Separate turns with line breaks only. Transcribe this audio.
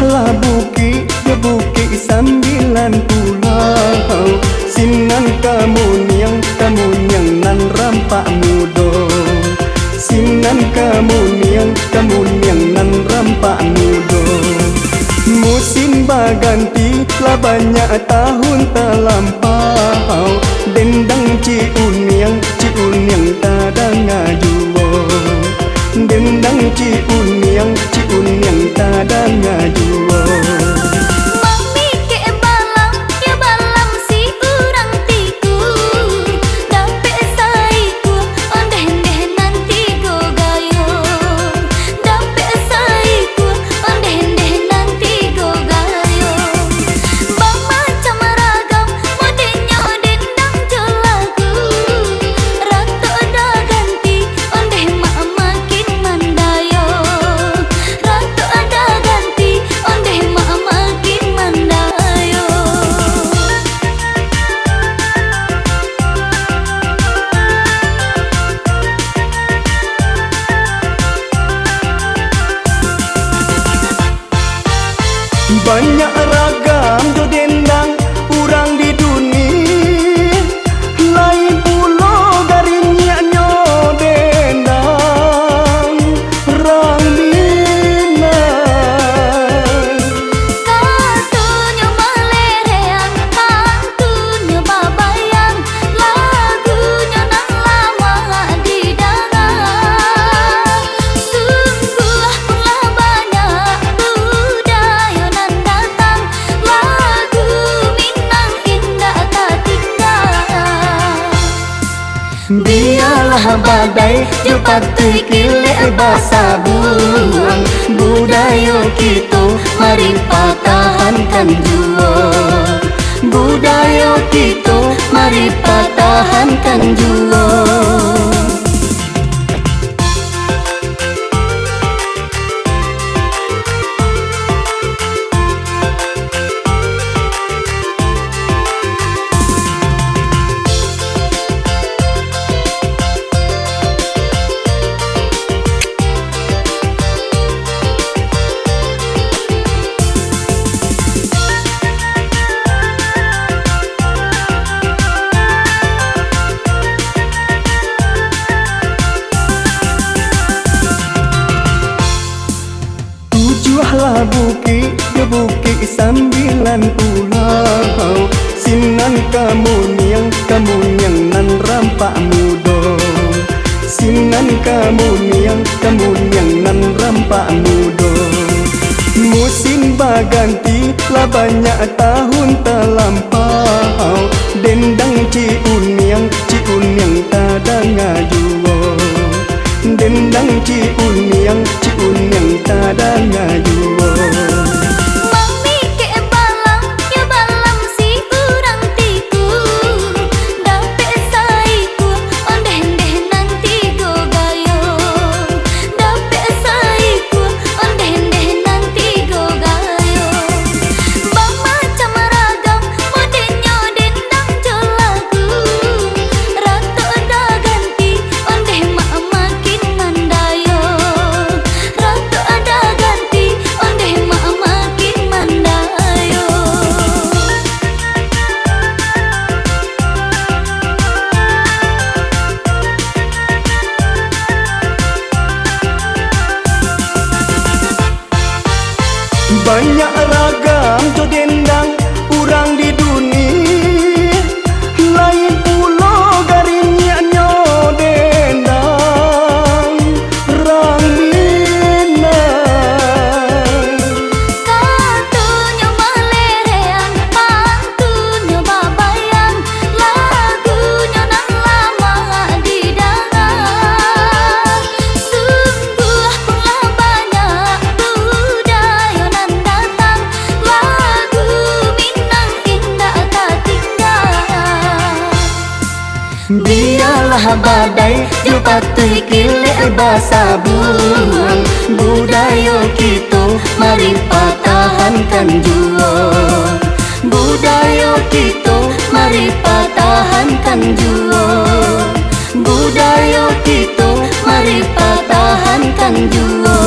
Tujuhlah bukit ke bukit 9 pulau, sinan kamu niang nan rampak mudo. Sinan kamu niang nan rampak mudo. Musim berganti lah banyak tahun terlampau. Dendang ci uniang tak ada ngajuo. Dendang ci uniang tak ada ngajuo. Banyak ragam jo dendang urang di dunia, lain pulau garinya nyo dendang rang Minang.
Kartunya malereang, hantunya babayang, lagunya nang lama didangang. Sungguh pula banyak budaya nan datang, lagu Minang indah tak tinggal.
Biarlah badai jo patui kilek basa buang, budaya kita mari pertahankan jua. Budaya kita mari pertahankan jua. Tujuhlah bukit ke bukit 9 pulau, sinan kamu niang nan rampak mudo. Sinan kamu niang nan rampak mudo. Musim berganti lah banyak tahun terlampau. Dendang ci uniang tak ada ngajuo. Dendang ci uniang tak ada ngajuo. Banyak ragam jo dendang urang di dunia, lain pulau garinya nyo dendang rang Minang.
Kartunya malereang, hantunya babayang, lagunya nang lama didangang. Sungguh pula banyak budaya nan datang, lagu Minang indah tak tinggal.
Biarlah badai jo patui kilek basa buang, budaya kita mari pertahankan jua. Budaya kita mari pertahankan jua. Budaya kita mari pertahankan jua.